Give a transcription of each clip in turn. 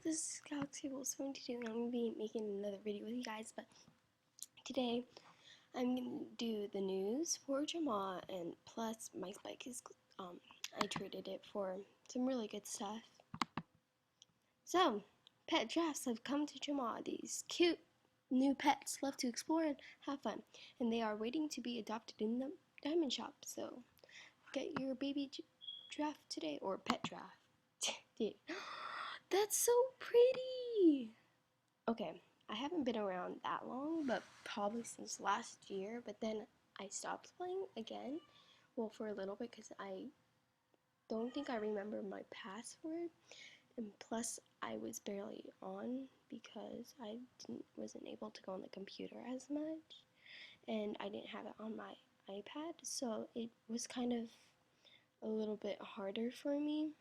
this is Galaxy Wolf 72 and I'm going to be making another video with you guys, but today I'm going to do the news for Jamaa, and plus my Spike is, I traded it for some really good stuff. So, pet giraffes have come to Jamaa. These cute new pets love to explore and have fun, and they are waiting to be adopted in the diamond shop, so get your baby giraffe today, or pet giraffe. Dude. That's so pretty! Okay, I haven't been around that long, but probably since last year, but then I stopped playing again. Well, for a little bit, because I don't think I remember my password, and plus I was barely on because I wasn't able to go on the computer as much, and I didn't have it on my iPad, so it was kind of a little bit harder for me.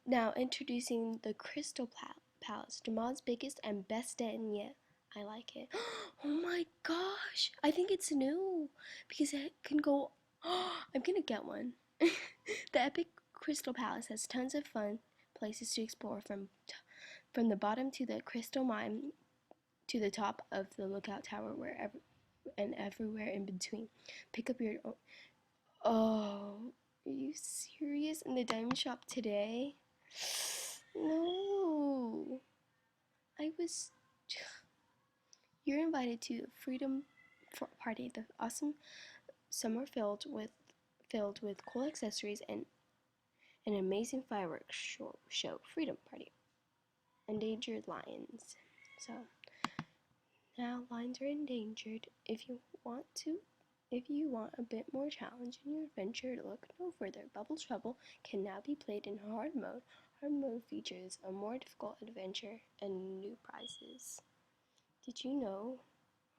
Now introducing the Crystal Palace, Jamaa's biggest and best den yet. I like it. Oh my gosh! I think it's new because it can go. I'm gonna get one. The epic Crystal Palace has tons of fun places to explore, from the bottom to the crystal mine to the top of the lookout tower, wherever and everywhere in between. Pick up your. Oh, are you serious? In the diamond shop today? No. I was. You're invited to Freedom Party, the awesome summer filled with cool accessories and an amazing fireworks show. Freedom Party. Endangered lions. So now lions are endangered. If you want a bit more challenge in your adventure, look no further. Bubble Trouble can now be played in hard mode. Hard mode features a more difficult adventure and new prizes. Did you know?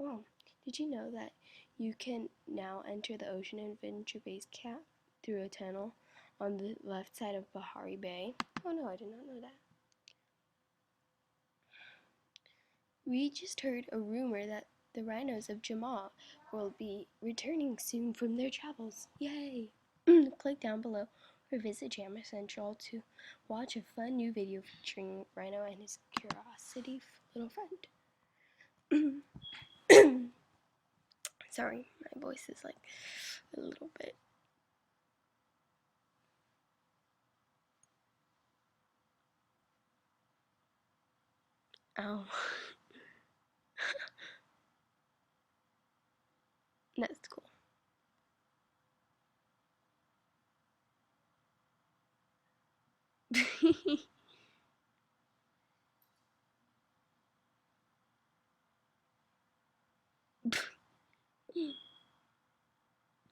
Oh, did you know that you can now enter the Ocean Adventure Base Camp through a tunnel on the left side of Bahari Bay? Oh no, I did not know that. We just heard a rumor that the rhinos of Jamaa will be returning soon from their travels. Yay! Click down below or visit Jammer Central to watch a fun new video featuring Rhino and his curiosity little friend. Sorry, my voice is like a little bit. Ow. That's cool.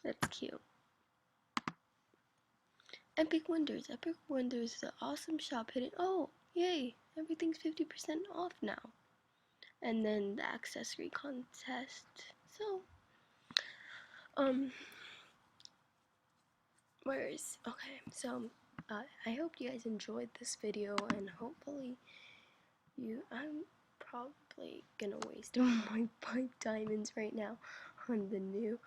That's cute. Epic Wonders, the awesome shop hidden. Oh, yay! Everything's 50% off now. And then the accessory contest. So, okay? So, I hope you guys enjoyed this video, and hopefully, I'm probably gonna waste my 5 diamonds right now on the new,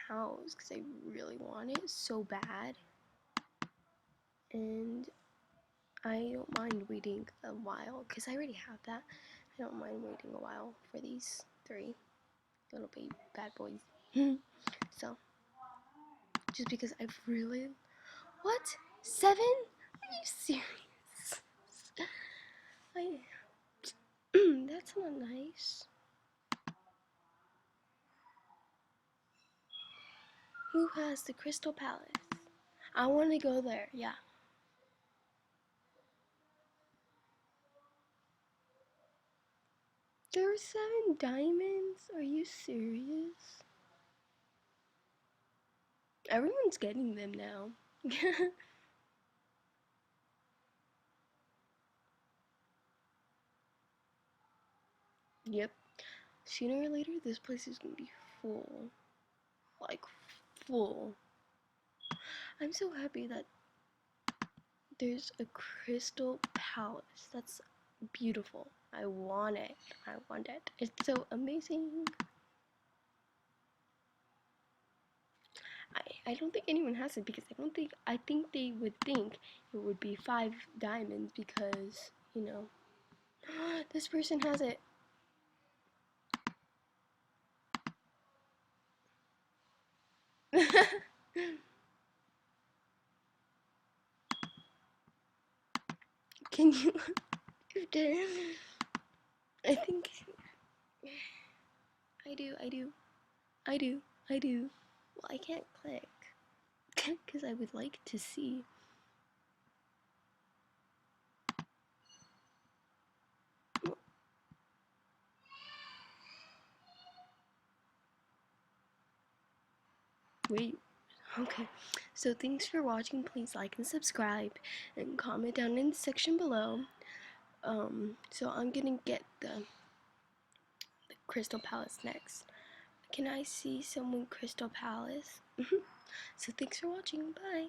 house, because I really want it so bad, and I don't mind waiting a while because I already have that. I don't mind waiting a while for these 3 little baby bad boys. So, just because I've really. What? 7? Are you serious? That's not nice. Who has the Crystal Palace? I want to go there, yeah. There are 7 diamonds? Are you serious? Everyone's getting them now. Yep. Sooner or later, this place is gonna be full. Like, full. I'm so happy that there's a Crystal Palace. That's beautiful. I want it. I want it. It's so amazing. I don't think anyone has it because I think they would think it would be 5 diamonds because, you know, this person has it. Can you? I think I do. Well, I can't click because I would like to see. Wait. Okay. So thanks for watching. Please like and subscribe and comment down in the section below. So I'm gonna get the Crystal Palace next. Can I see someone Crystal Palace? So thanks for watching. Bye.